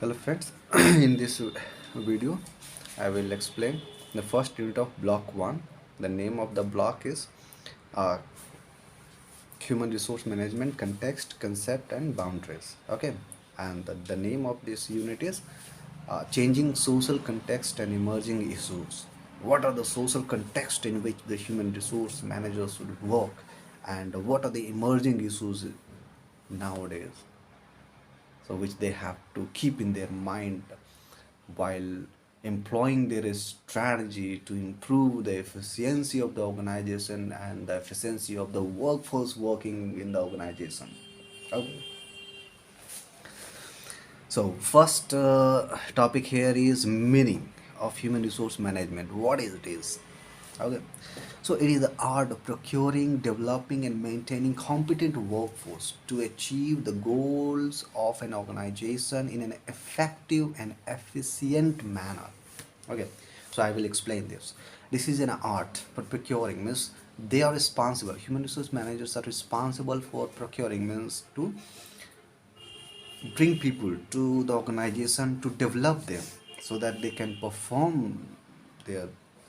Hello friends, in this video I will explain the first unit of block 1. The name of the block is uh, human resource management context, concept and boundaries. Okay, and the name of this unit is changing social context and emerging issues. What are the social context in which the human resource managers should work, and what are the emerging issues nowadays, so which they have to keep in their mind while employing their strategy to improve the efficiency of the organization and the efficiency of the workforce working in the organization. Okay. So first topic here is meaning of human resource management. What is it is? Okay. So it is the art of procuring, developing and maintaining competent workforce to achieve the goals of an organization in an effective and efficient manner. Okay. So I will explain this. This is an art, but procuring means they are responsible. Human resource managers are responsible for procuring, means to bring people to the organization to develop them so that they can perform their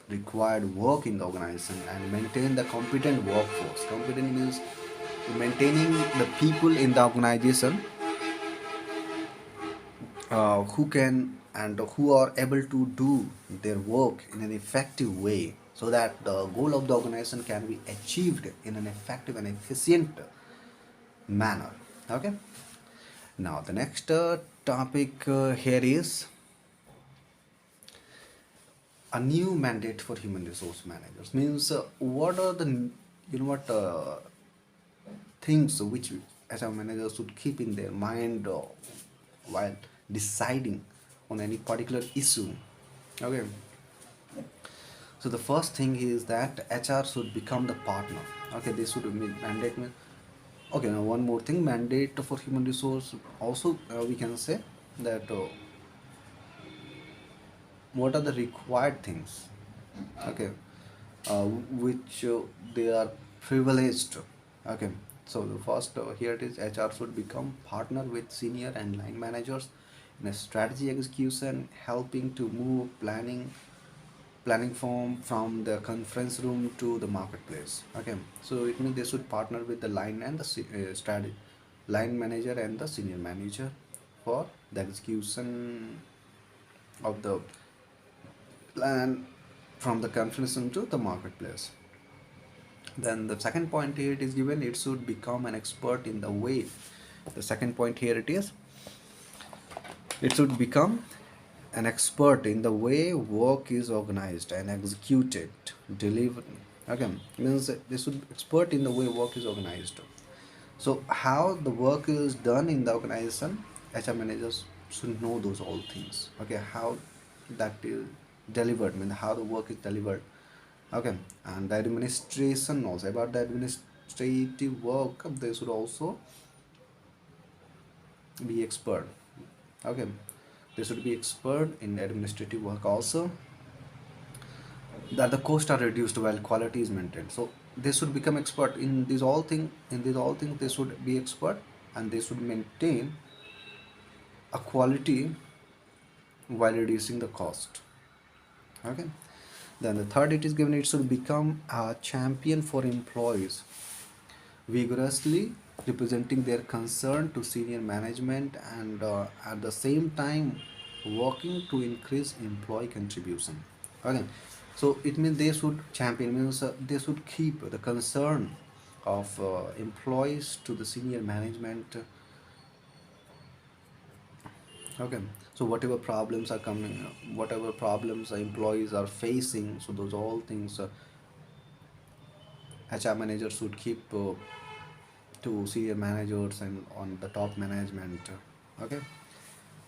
required work in the organization and maintain the competent workforce. Competent means maintaining the people in the organization who can and who are able to do their work in an effective way so that the goal of the organization can be achieved in an effective and efficient manner. Okay. Now the next topic here is a new mandate for human resource managers. Means what are the what things which HR managers should keep in their mind while deciding on any particular issue. Okay. So the first thing is that HR should become the partner. Okay, they should mandate. Okay, now one more thing, mandate for human resource. Also, we can say that what are the required things. Okay, which they are privileged. Okay, so the first here it is, HR should become partner with senior and line managers in a strategy execution, helping to move planning from the conference room to the marketplace. Okay, so it means they should partner with the line and the strategy line manager and the senior manager for the execution of the plan from the conference room to the marketplace. Then the second point here it is given, it should become an expert in the way. The second point here it is, it should become an expert in the way work is organized and executed, delivered. Okay, means they should expert in the way work is organized. So how the work is done in the organization, HR managers should know those all things. Okay, how that is delivered, mean how the work is delivered. Okay, and the administration also, about the administrative work they should also be expert. Okay, they should be expert in administrative work also, that the costs are reduced while quality is maintained. So they should become expert in these all things they should be expert, and they should maintain a quality while reducing the cost. Okay, then the third it is given, it should become a champion for employees, vigorously representing their concern to senior management and at the same time working to increase employee contribution. Okay, so it means they should champion, means they should keep the concern of employees to the senior management. Okay, so whatever problems are coming, whatever problems employees are facing, so those all things HR managers should keep to senior managers and on the top management. Okay,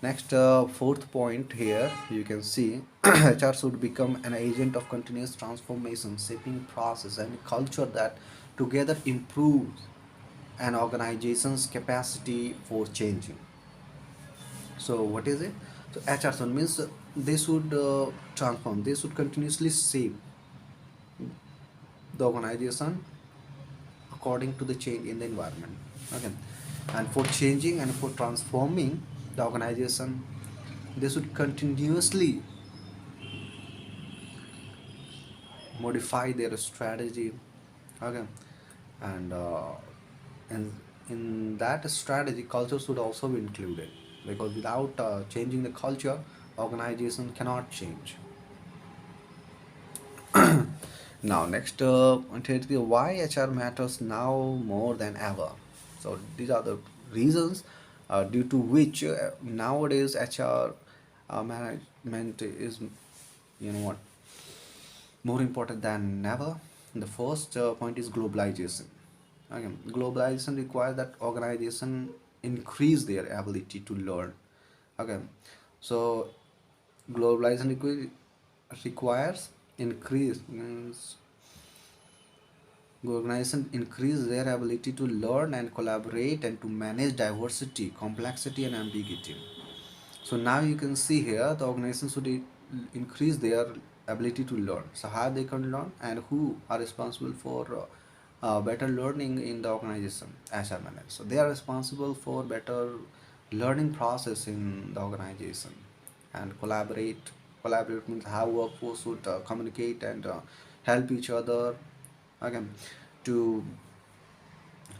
next fourth point here you can see HR should become an agent of continuous transformation, shaping process and culture that together improves an organization's capacity for changing. So what is it? So HR should means they should transform, they should continuously shape the organization according to the change in the environment. Okay, and for changing and for transforming the organization, They should continuously modify their strategy. Okay, and in that strategy, culture should also be included, because without changing the culture, organization cannot change. Now, next, why HR matters now more than ever. So these are the reasons due to which nowadays HR management is, you know what, more important than ever. The first point is globalization. Again, globalization requires that organization increase their ability to learn. Okay, so globalization requires increase means organization increase their ability to learn and collaborate and to manage diversity, complexity, and ambiguity. So now you can see here the organization should increase their ability to learn. So how they can learn and who are responsible for better learning in the organization as a manager. So they are responsible for better learning process in the organization and collaborate. Collaborate means how workforce should communicate and help each other again to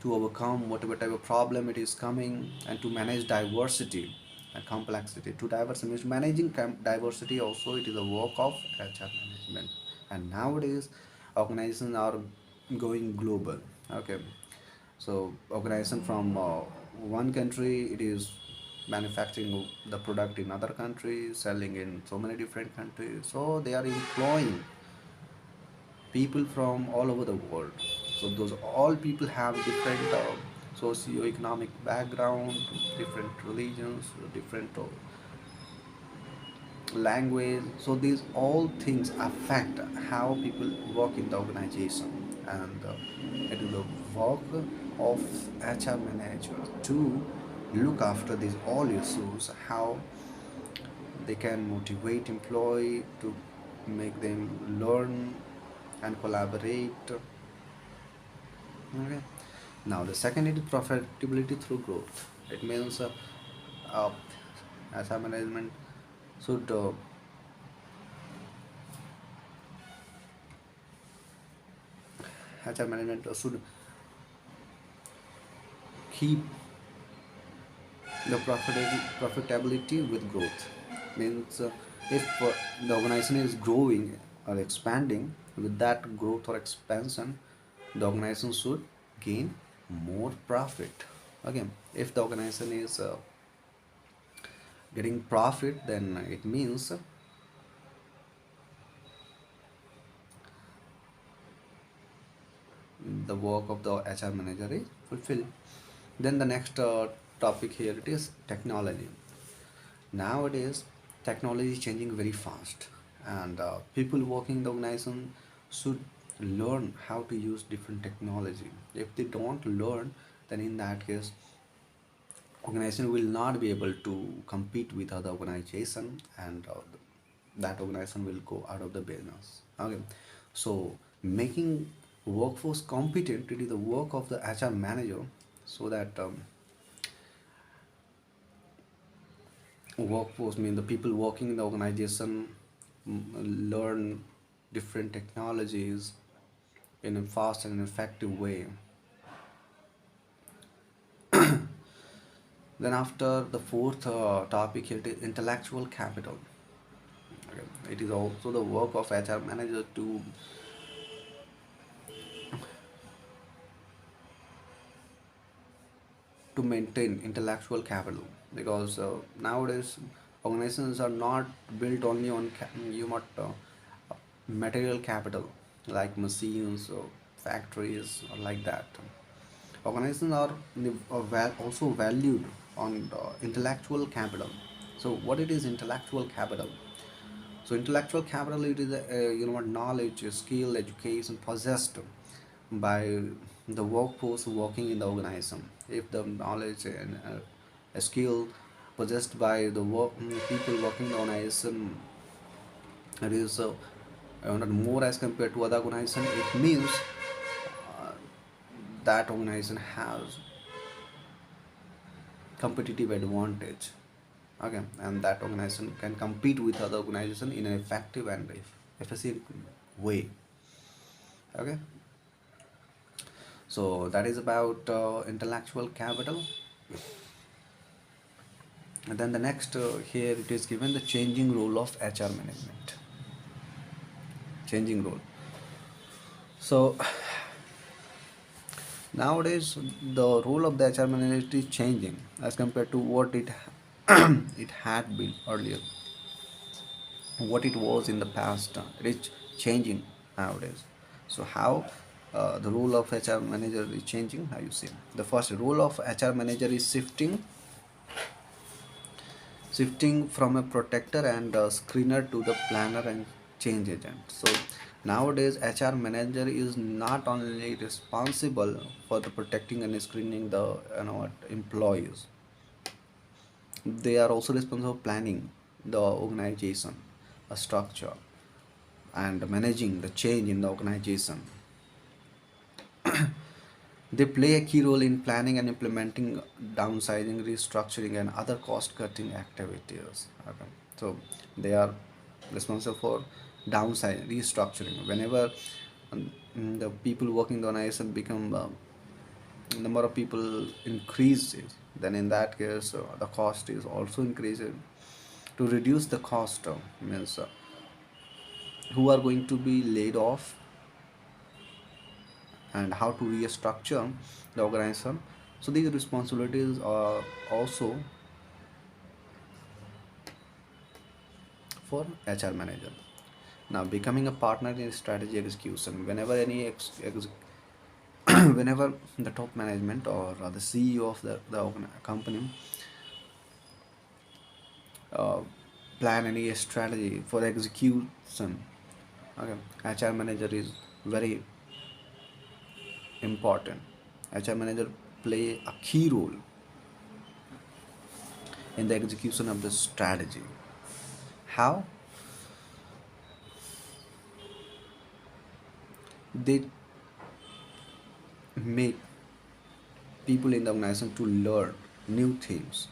overcome whatever type of problem it is coming and to manage diversity and complexity. To diversity means managing diversity also it is a work of HR management. And nowadays organizations are going global. Okay, so organization from one country it is manufacturing the product in other countries, selling in so many different countries, so they are employing people from all over the world. So those all people have different socio-economic background, different religions, different language. So these all things affect how people work in the organization, and it is the work of HR manager to look after these all issues, how they can motivate employee to make them learn and collaborate. Okay. Now the second is profitability through growth. It means uh, asset management should asset management should keep the profitability with growth. Means if the organization is growing or expanding, with that growth or expansion, the organization should gain more profit. Again, if the organization is getting profit, then it means the work of the HR manager is fulfilled. Then the next topic here it is technology. Nowadays, technology is changing very fast, and people working in the organization should learn how to use different technology. If they don't learn, then in that case, organization will not be able to compete with other organization, and that organization will go out of the business. Okay, so making workforce competent it is the work of the HR manager, so that workforce mean the people working in the organization learn different technologies in a fast and effective way. Then after the fourth topic here, it is intellectual capital. Okay. It is also the work of HR manager to maintain intellectual capital, because nowadays organizations are not built only on you must material capital like machines or factories or like that. Organizations are also valued on intellectual capital. So what it is intellectual capital? So intellectual capital it is knowledge, skill, education possessed by the workforce working in the organization. If the knowledge and a skill possessed by the people working in the organization it is not more as compared to other organization, it means uh, that organization has competitive advantage. Okay, and that organization can compete with other organization in an effective and efficient way. Okay, so that is about intellectual capital. And then the next here it is given the changing role of HR management. Changing role. So nowadays the role of the HR manager is changing as compared to what it it had been earlier, what it was in the past. It is changing nowadays. So how the role of HR manager is changing? How you see? The first role of HR manager is shifting from a protector and a screener to the planner and change agent. So nowadays HR manager is not only responsible for the protecting and screening the employees, they are also responsible for planning the organization, a structure, and managing the change in the organization. They play a key role in planning and implementing downsizing, restructuring, and other cost-cutting activities. Okay. So they are responsible for downsizing, restructuring. Whenever the people working in the organization become number of people increases, then in that case the cost is also increasing. To reduce the cost, means who are going to be laid off and how to restructure the organization. So these responsibilities are also for HR manager. Now becoming a partner in strategy execution. Whenever whenever the top management or the CEO of the company uh, plan any strategy for execution, okay, HR manager is very important. HR manager play a key role in the execution of the strategy. How? They make people in the organization to learn new things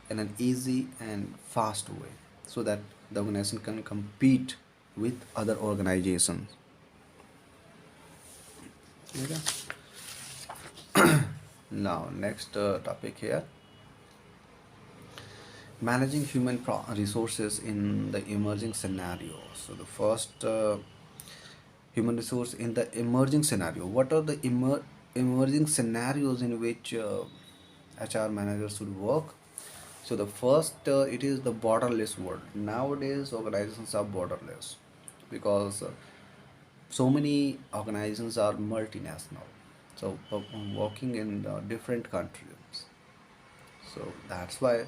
in an easy and fast way so that the organization can compete with other organizations. Okay. Now next topic here, managing human resources in the emerging scenario. So the first human resource in the emerging scenario. What are the emerging scenarios in which HR managers should work? So the first it is the borderless world. Nowadays organizations are borderless because so many organizations are multinational, so working in different countries. So that's why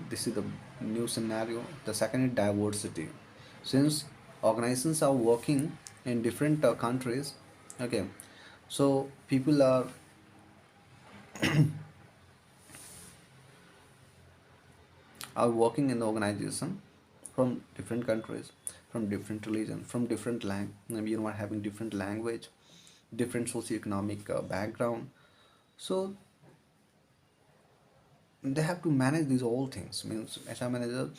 this is the new scenario. The second is diversity. Since organizations are working in different countries, okay, so people are working in the organization from different countries, from different religion, from different maybe having different language, different socioeconomic background. So they have to manage these all things. Means HR manager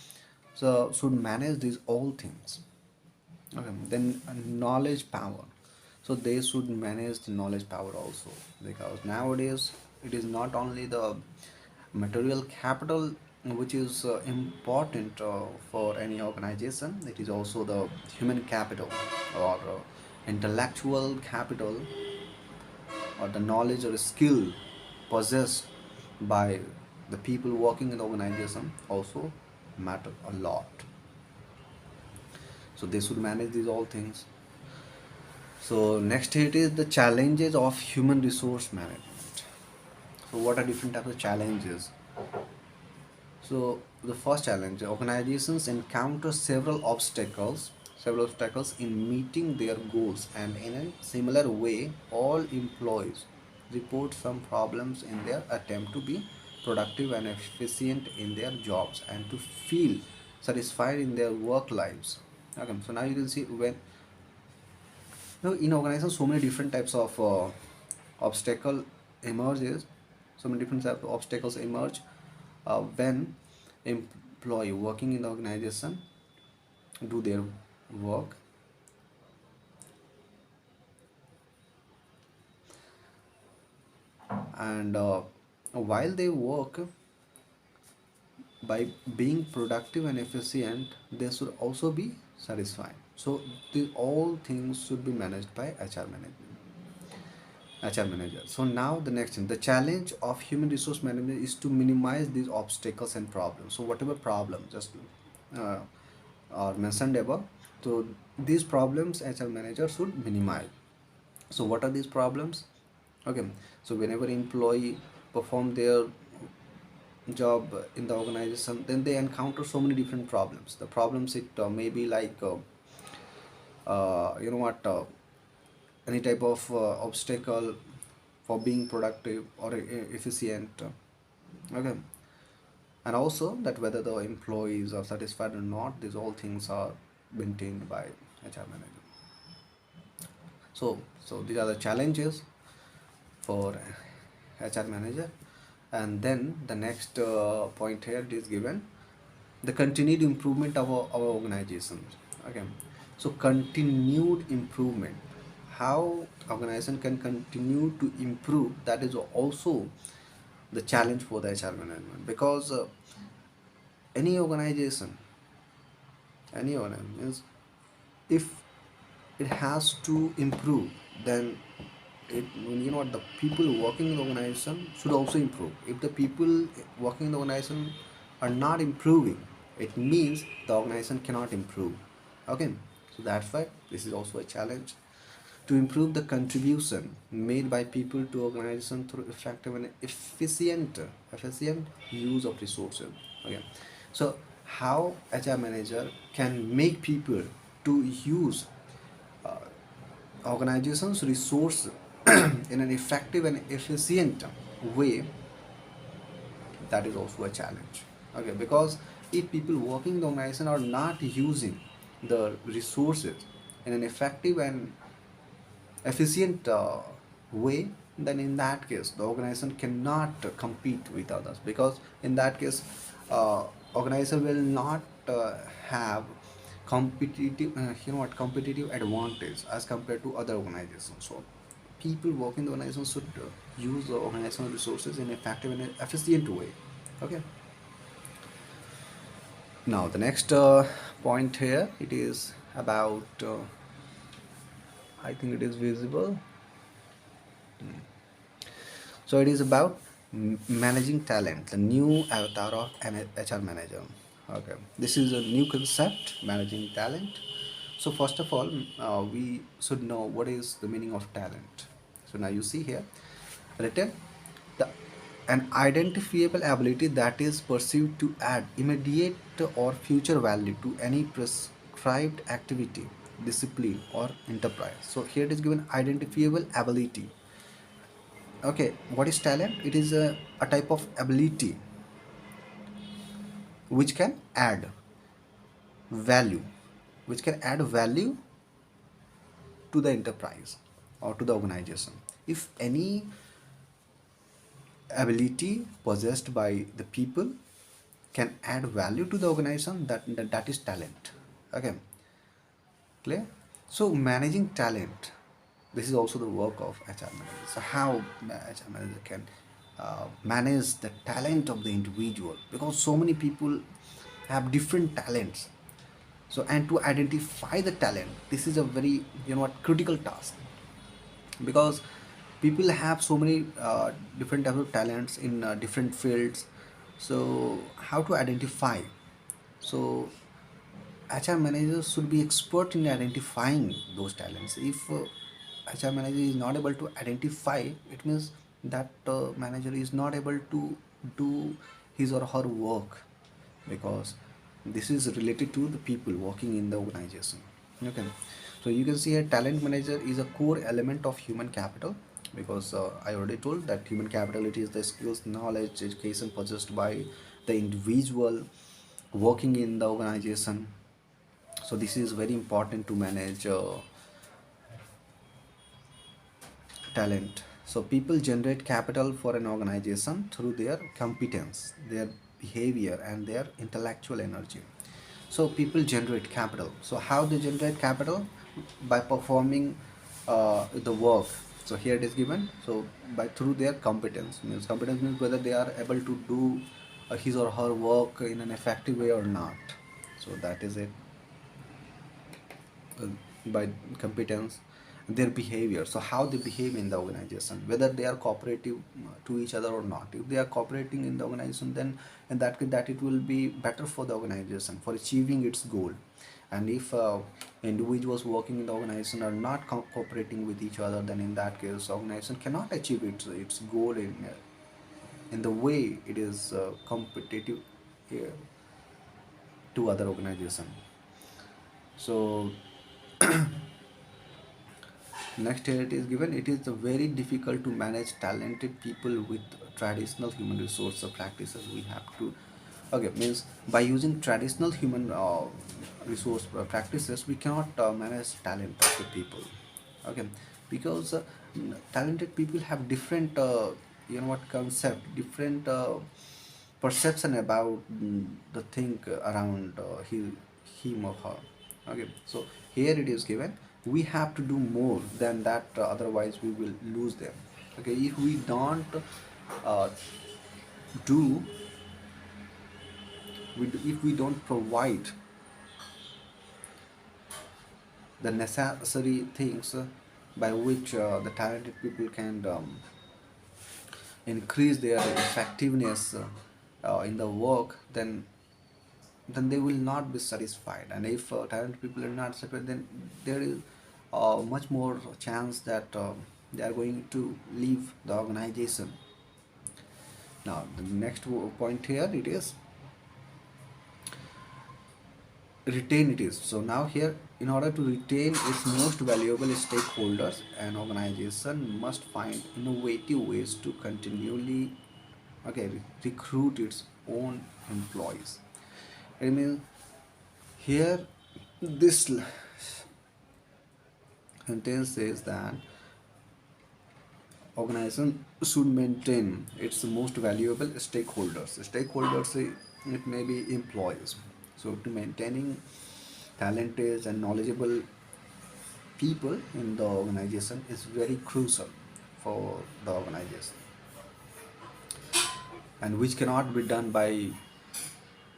so should manage these all things. Okay, then knowledge power. So they should manage the knowledge power also, because nowadays it is not only the material capital which is important for any organization. It is also the human capital or intellectual capital or the knowledge or skill possessed by the people working in the organization also matter a lot. So they should manage these all things. So next it is the challenges of human resource management. So what are different types of challenges? So the first challenge, organizations encounter several obstacles in meeting their goals, and in a similar way, all employees report some problems in their attempt to be productive and efficient in their jobs and to feel satisfied in their work lives. Okay, so now you can see when in organizations so many different types of obstacle emerges, so many different types of obstacles emerge when employee working in the organization do their work, and while they work, by being productive and efficient, they should also be satisfied. So all things should be managed by HR manager. So now the next thing, the challenge of human resource management is to minimize these obstacles and problems. So whatever problem just uh, are mentioned above, so these problems HR manager should minimize. So what are these problems? Okay, so whenever employee perform their job in the organization, then they encounter so many different problems. The problems, it may be like you know what any type of obstacle for being productive or efficient. Okay, and also that whether the employees are satisfied or not, these all things are maintained by HR manager. So these are the challenges for HR manager. And then the next point here is given, the continued improvement of our organization. Okay, so continued improvement, how organization can continue to improve, that is also the challenge for the HR management. Because any organization, means if it has to improve, then it, you know what, the people working in the organization should also improve. If the people working in the organization are not improving, it means the organization cannot improve. Okay, so that's why this is also a challenge to improve the contribution made by people to organization through effective and efficient use of resources. Okay, so how HR manager can make people to use organizations resource in an effective and efficient way, that is also a challenge. Okay, because if people working in the organization are not using the resources in an effective and efficient way, then in that case the organization cannot compete with others. Because in that case uh, organization will not have competitive competitive advantage as compared to other organizations. So people working in the organization should use the organizational resources in effective and efficient way. Okay, now the next point here, it is about I think it is visible. So it is about managing talent, the new avatar of an HR manager. Okay, this is a new concept, managing talent. So first of all, we should know what is the meaning of talent. So now you see here, written, the an identifiable ability that is perceived to add immediate or future value to any prescribed activity, discipline, or enterprise. So here it is given identifiable ability. Okay, what is talent? It is a type of ability which can add value, which can add value to the enterprise or to the organization. If any ability possessed by the people can add value to the organization, that is talent. Okay, clear? So managing talent, this is also the work of HR manager. So how HR manager can manage the talent of the individual, because so many people have different talents. So and to identify the talent, this is a very, critical task. Because people have so many different types of talents in different fields. So how to identify? So HR managers should be expert in identifying those talents. If HR manager is not able to identify, it means that manager is not able to do his or her work. Because this is related to the people working in the organization. Okay, so you can see here, talent manager is a core element of human capital. Because I already told that human capital, it is the skills, knowledge, education possessed by the individual working in the organization. So this is very important to manage talent. So people generate capital for an organization through their competence, their behavior and their intellectual energy. So people generate capital. So how they generate capital? By performing the work. So here it is given. So by through their competence. Means competence means whether they are able to do his or her work in an effective way or not. So that is it. uh, by competence, their behavior, so how they behave in the organization, whether they are cooperative to each other or not. If they are cooperating in the organization, then in that case that it will be better for the organization for achieving its goal. And if individuals working in the organization are not cooperating with each other, then in that case organization cannot achieve its goal in the way it is competitive uh, to other organization. So next here it is given, it is very difficult to manage talented people with traditional human resource practices. We have to, okay, means by using traditional human resource practices, we cannot manage talent of the people. Okay, because talented people have different, what concept, different perception about the thing around him or her. Okay, so here it is given, we have to do more than that, otherwise we will lose them. Okay, if we don't uh, do, if we don't provide the necessary things by which the talented people can increase their effectiveness in the work, then they will not be satisfied. And if talented people are not satisfied, then there is much more chance that they are going to leave the organization. Now the next point here it is retain it is. So now here, in order to retain its most valuable stakeholders, an organization must find innovative ways to continually, okay, recruit its own employees. I mean, here this sentence says that organization should maintain its most valuable stakeholders. Stakeholders, it may be employees. So to maintaining talented and knowledgeable people in the organization is very crucial for the organization, and which cannot be done by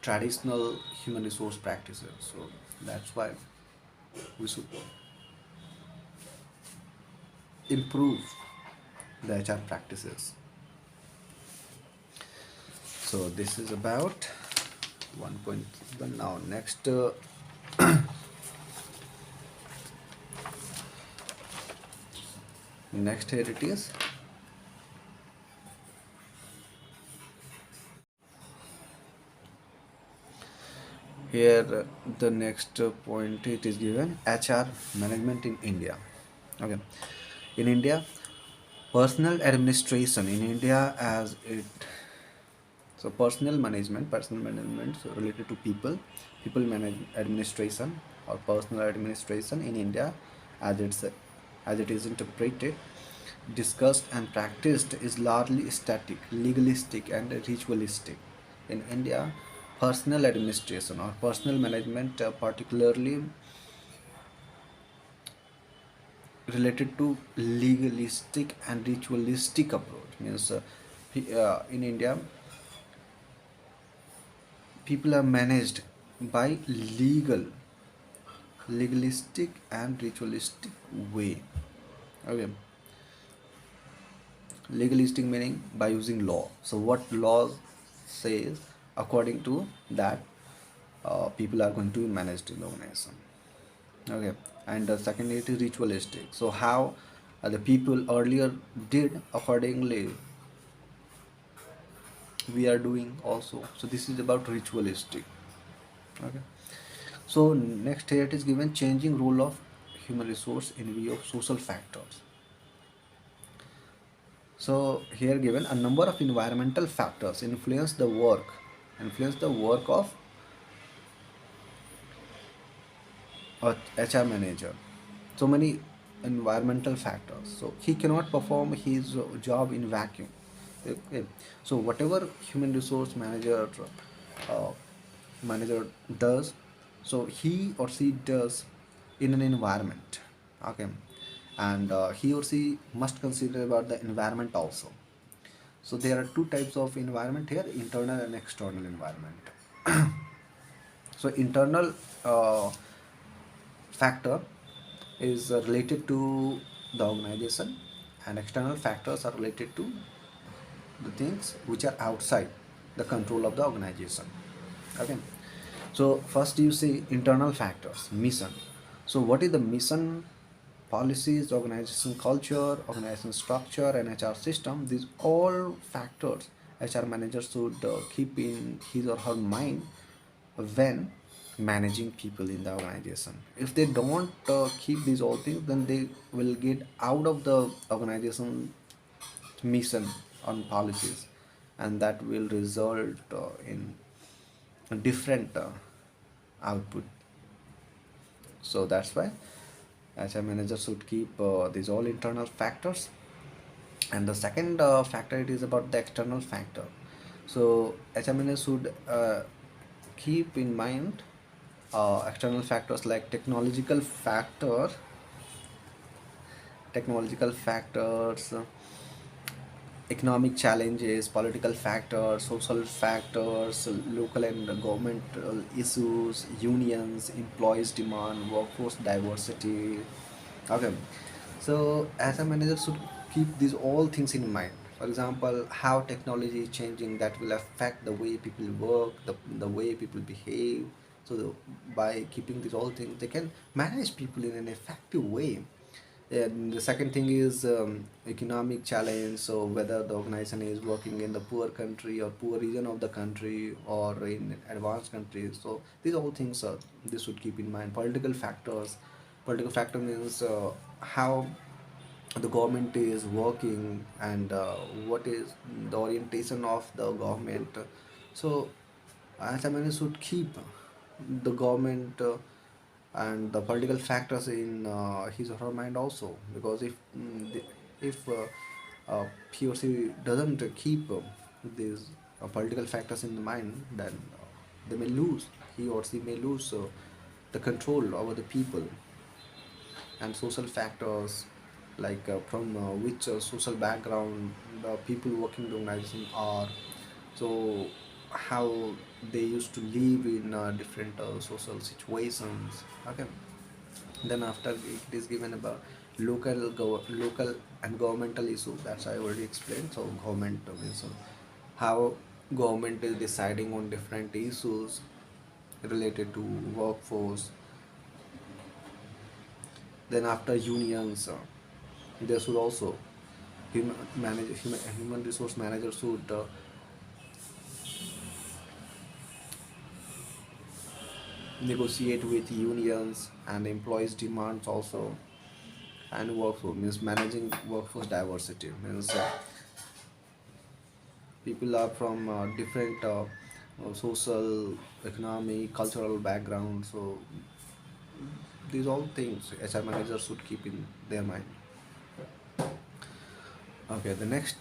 traditional human resource practices. So that's why we should improve the HR practices. So this is about 1.1. Now next next here it is, here the next point it is given, HR management in India. Okay, in India, personal administration in India, as it, so personal management, so related to people, people manage administration or personal administration in India, as it's as it is interpreted, discussed and practiced, is largely static, legalistic and ritualistic. In India, personal administration or personal management, particularly related to legalistic and ritualistic approach, means in India people are managed by legalistic and ritualistic way. Okay, legalistic meaning by using law. So what laws says, according to that people are going to be managed in the organization. Okay, and the second it is ritualistic. So how the people earlier did, accordingly we are doing also. So this is about ritualistic. Okay, so next here it is given, changing role of human resource in view of social factors. So here given, a number of environmental factors influence the work of a HR manager. So many environmental factors. So he cannot perform his job in vacuum. Okay, so whatever human resource uh, manager does, so he or she does in an environment. Okay, and he or she must consider about the environment also. So there are two types of environment here: internal and external environment. So internal factor is related to the organization, and external factors are related to the things which are outside the control of the organization. Okay, so first you see internal factors, mission. So what is the mission? Policies, organization culture, organization structure, and HR system, these all factors HR manager should keep in his or her mind when managing people in the organization. If they don't keep these all things, then they will get out of the organization mission on policies, and that will result in a different output. So that's why HR manager should keep these all internal factors. And the second factor, it is about the external factor. So HR manager should keep in mind external factors like technological factors, economic challenges, political factors, social factors, local and governmental issues, unions, employees' demand, workforce diversity. Okay, so as a manager should keep these all things in mind. For example, how technology is changing that will affect the way people work, the way people behave. So by keeping these all things, they can manage people in an effective way. And the second thing is economic challenge. So whether the organization is working in the poor country or poor region of the country or in advanced countries. So these all things this should keep in mind. Political factors. Political factor means how the government is working and what is the orientation of the government. So as a man should keep the government and the political factors in his or her mind also, because if he or she doesn't keep these political factors in the mind, then they may lose he or she may lose the control over the people. And social factors like from which social background the people working in the organization are, so how they used to live in different social situations. Okay, then after it is given about local and governmental issues, that's I already explained. So government means how government is deciding on different issues related to workforce. Then after unions, they should also human resource manager should negotiate with unions and employees demands also. And workforce means managing workforce diversity means people are from different social, economic, cultural background. So these all things HR managers should keep in their mind. Okay, the next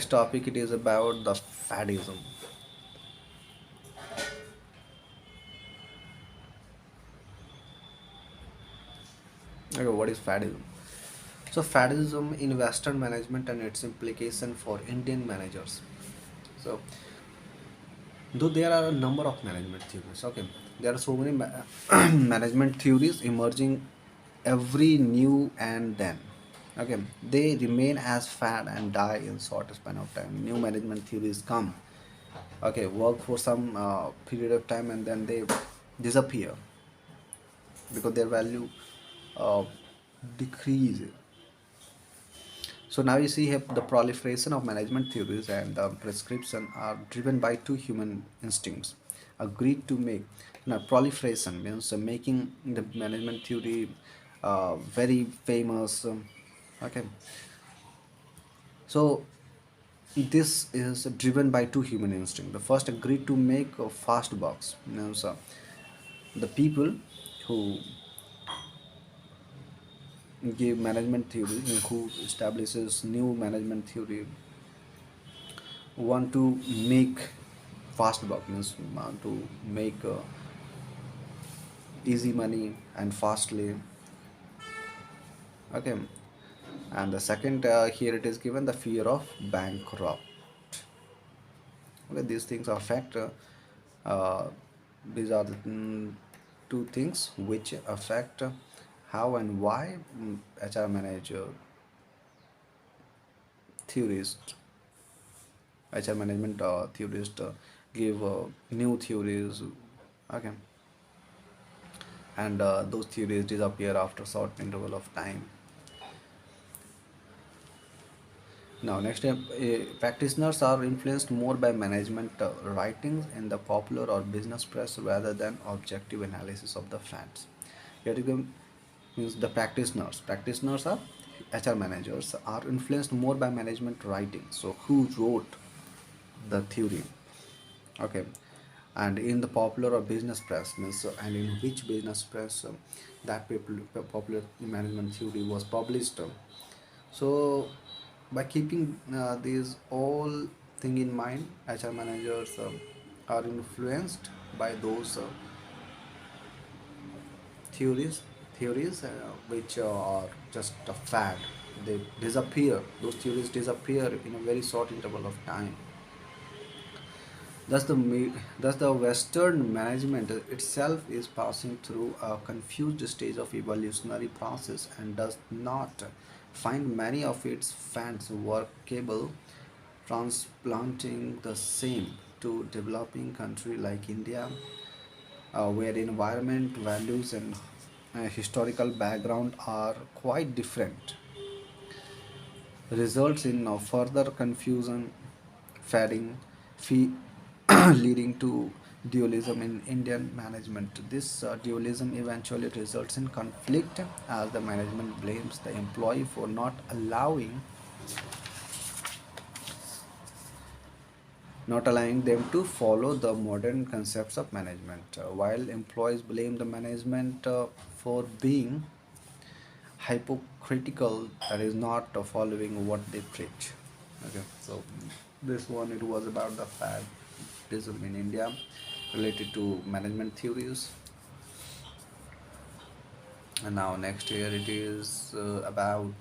topic, it is about the Faddism. Okay, what is Faddism? So Faddism in Western management and its implication for Indian managers. So though there are a number of management theories, okay, there are so many management theories emerging every new and then. Okay, they remain as fad and die in short span of time. New management theories come, okay, work for some period of time and then they disappear because their value uh, decrease. So now you see here the proliferation of management theories and the prescription are driven by two human instincts agreed to make. Now proliferation means making the management theory very famous. Okay, so this is driven by two human instincts. The first agreed to make a fast bucks means the people who give management theory, who establishes new management theory, want to make fast buck, means want to make easy money and fastly. Okay, and the second, here it is given the fear of bankrupt. Okay, these things affect uh, these are the two things which affect how and why HR manager theorist, HR management theorist give new theories. Okay, and those theories disappear after short interval of time. Now, next, practitioners are influenced more by management writings in the popular or business press rather than objective analysis of the facts. Here again means the practitioners. Practitioners are HR managers are influenced more by management writings. So, who wrote the theory? Okay, and in the popular or business press means, and in which business press that popular management theory was published. So by keeping these all thing in mind, HR managers are influenced by those theories theories which are just a fad. They disappear, those theories disappear in a very short interval of time. Thus, the Western management itself is passing through a confused stage of evolutionary process and does not find many of its fans workable, transplanting the same to developing country like India, where environment, values, and historical background are quite different, results in further confusion, fading, fee, leading to dualism in Indian management. This dualism eventually results in conflict as the management blames the employee for not allowing them to follow the modern concepts of management, while employees blame the management for being hypocritical, that is not following what they preach. Okay, so this one, it was about the Faddism in India related to management theories. And now next here it is about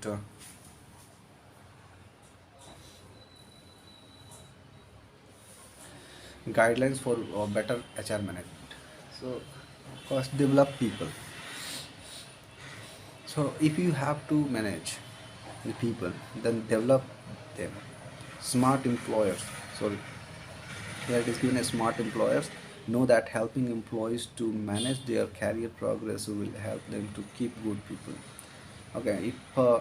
guidelines for better HR management. So first, develop people. So if you have to manage the people, then develop them. Smart employers. So here it is given as smart employers know that helping employees to manage their career progress will help them to keep good people. Okay, if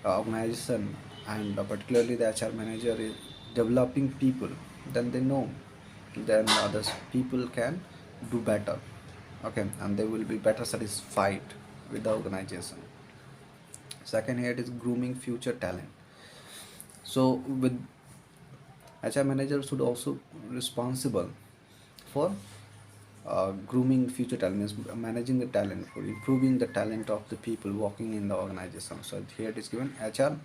organization and particularly the HR manager is developing people, then they know then others people can do better. Okay, and they will be better satisfied with the organization. Second, here it is grooming future talent. So with HR manager should also responsible for grooming future talent, means managing the talent, for improving the talent of the people working in the organization. So here it is given HR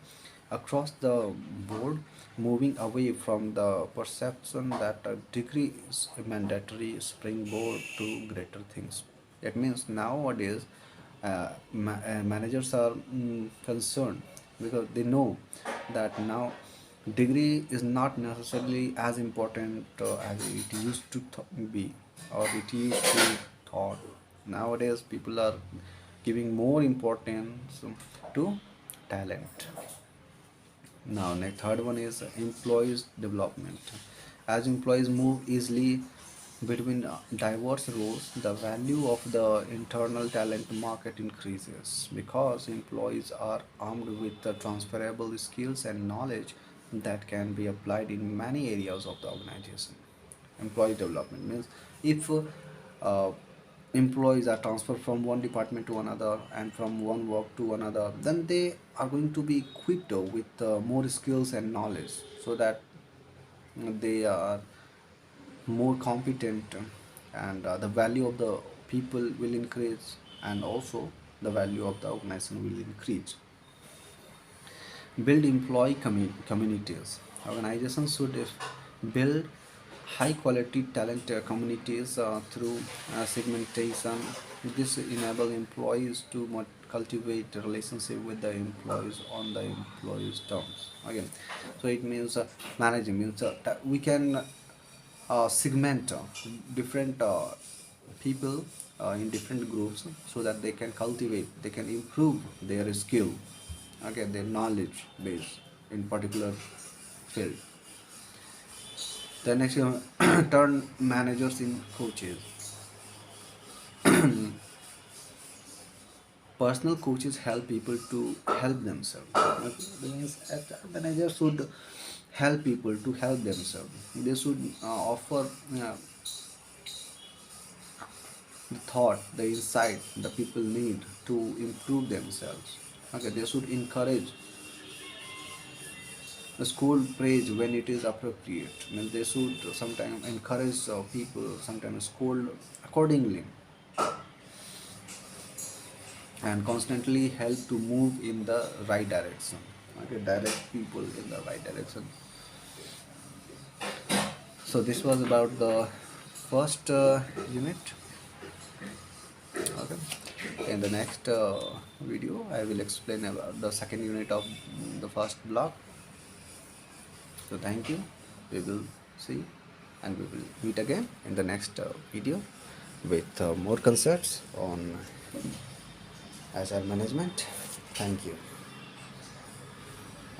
across the board, moving away from the perception that a degree is a mandatory springboard to greater things. That means nowadays managers are concerned because they know that now degree is not necessarily as important as it used to be, or it used to thought. Nowadays people are giving more importance to talent. Now, next third one is employees development. As employees move easily between diverse roles, the value of the internal talent market increases because employees are armed with the transferable skills and knowledge that can be applied in many areas of the organization. Employee development means if uh, employees are transferred from one department to another and from one work to another, then they are going to be equipped with more skills and knowledge, so that they are more competent, and the value of the people will increase. And also the value of the organization will increase. Build employee communities. Organizations should build high quality talent communities through segmentation. This enable employees to cultivate a relationship with the employees on the employees terms. Again, so it means managing means that we can segment different people in different groups so that they can cultivate, they can improve their skill, okay, their knowledge base in particular field. The next turn managers in coaches. Personal coaches help people to help themselves. Okay? That means managers should help people to help themselves. They should offer the thought, the insight the people need to improve themselves. Okay, they should encourage the school praise when it is appropriate. I mean, they should sometimes encourage people, sometimes scold accordingly, and constantly help to move in the right direction. Okay, direct people in the right direction. So this was about the first unit. Okay. In the next video, I will explain about the second unit of the first block. So thank you. We will see and we will meet again in the next video with more concepts on HR management. Thank you.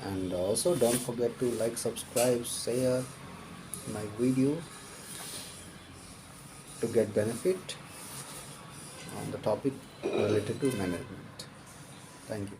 And also don't forget to like, subscribe, share my video to get benefit on the topic related to management. Thank you.